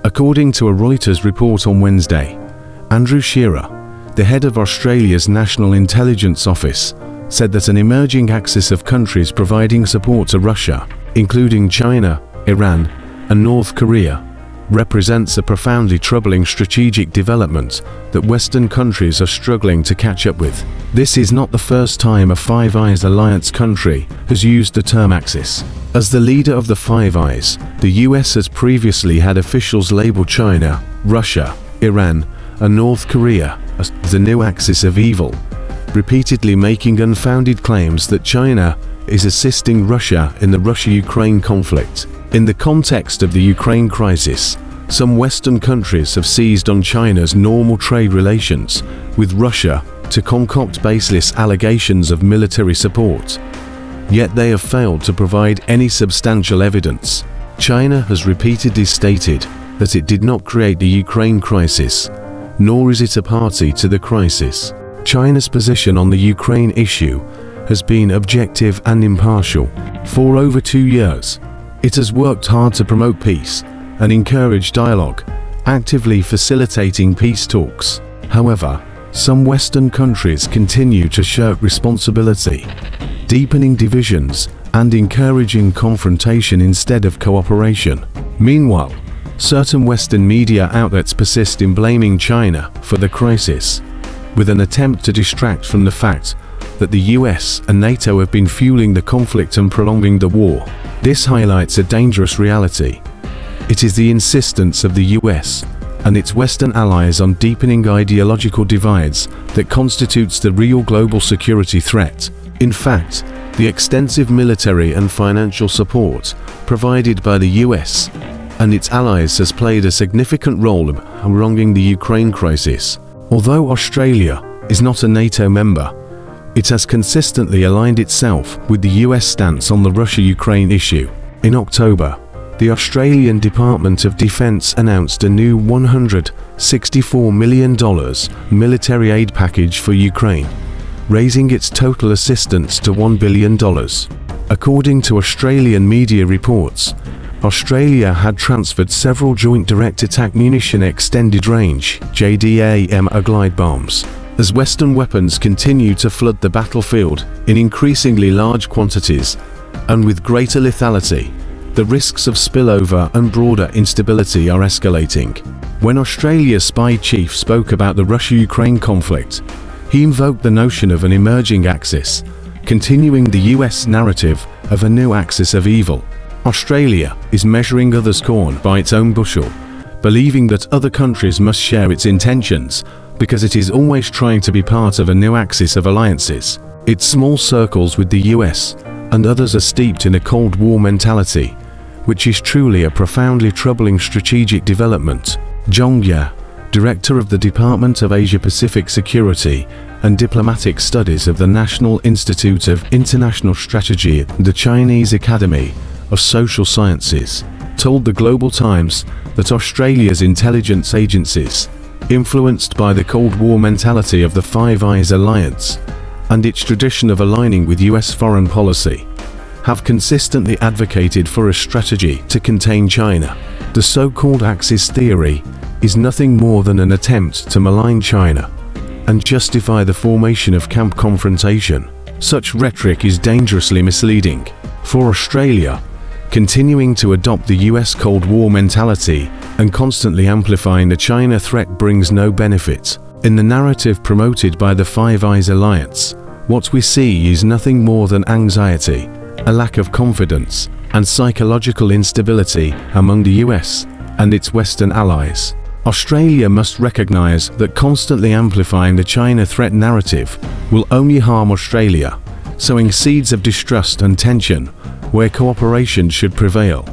According to a Reuters report on Wednesday, Andrew Shearer, the head of Australia's National Intelligence Office, said that an emerging axis of countries providing support to Russia, including China, Iran, and North Korea, represents a profoundly troubling strategic development that Western countries are struggling to catch up with. This is not the first time a Five Eyes alliance country has used the term axis. As the leader of the Five Eyes, the US has previously had officials label China, Russia, Iran, and North Korea as the new axis of evil, repeatedly making unfounded claims that China is assisting Russia in the Russia-Ukraine conflict. In the context of the Ukraine crisis, some Western countries have seized on China's normal trade relations with Russia to concoct baseless allegations of military support. Yet they have failed to provide any substantial evidence. China has repeatedly stated that it did not create the Ukraine crisis, nor is it a party to the crisis. China's position on the Ukraine issue has been objective and impartial. For over 2 years, it has worked hard to promote peace and encourage dialogue, actively facilitating peace talks. However, some Western countries continue to shirk responsibility, deepening divisions and encouraging confrontation instead of cooperation. Meanwhile, certain Western media outlets persist in blaming China for the crisis, with an attempt to distract from the fact that the US and NATO have been fueling the conflict and prolonging the war. This highlights a dangerous reality. It is the insistence of the US and its Western allies on deepening ideological divides that constitutes the real global security threat. In fact, the extensive military and financial support provided by the US and its allies has played a significant role in prolonging the Ukraine crisis. Although Australia is not a NATO member, it has consistently aligned itself with the US stance on the Russia-Ukraine issue. In October, the Australian Department of Defence announced a new $164 million military aid package for Ukraine, raising its total assistance to $1 billion. According to Australian media reports, Australia had transferred several Joint Direct Attack Munition Extended Range (JDAM) glide bombs. As Western weapons continue to flood the battlefield in increasingly large quantities and with greater lethality, the risks of spillover and broader instability are escalating. When Australia's spy chief spoke about the Russia-Ukraine conflict, he invoked the notion of an emerging axis, continuing the US narrative of a new axis of evil. Australia is measuring others' corn by its own bushel, believing that other countries must share its intentions because it is always trying to be part of a new axis of alliances. Its small circles with the US and others are steeped in a Cold War mentality, which is truly a profoundly troubling strategic development. Zhong Ye, director of the Department of Asia-Pacific Security and Diplomatic Studies of the National Institute of International Strategy at the Chinese Academy of Social Sciences, told the Global Times that Australia's intelligence agencies, influenced by the Cold War mentality of the Five Eyes alliance and its tradition of aligning with US foreign policy, have consistently advocated for a strategy to contain China. The so-called Axis theory is nothing more than an attempt to malign China and justify the formation of camp confrontation. Such rhetoric is dangerously misleading. For Australia, continuing to adopt the US Cold War mentality and constantly amplifying the China threat brings no benefit. In the narrative promoted by the Five Eyes alliance, what we see is nothing more than anxiety, a lack of confidence, and psychological instability among the US and its Western allies. Australia must recognize that constantly amplifying the China threat narrative will only harm Australia, sowing seeds of distrust and tension where cooperation should prevail.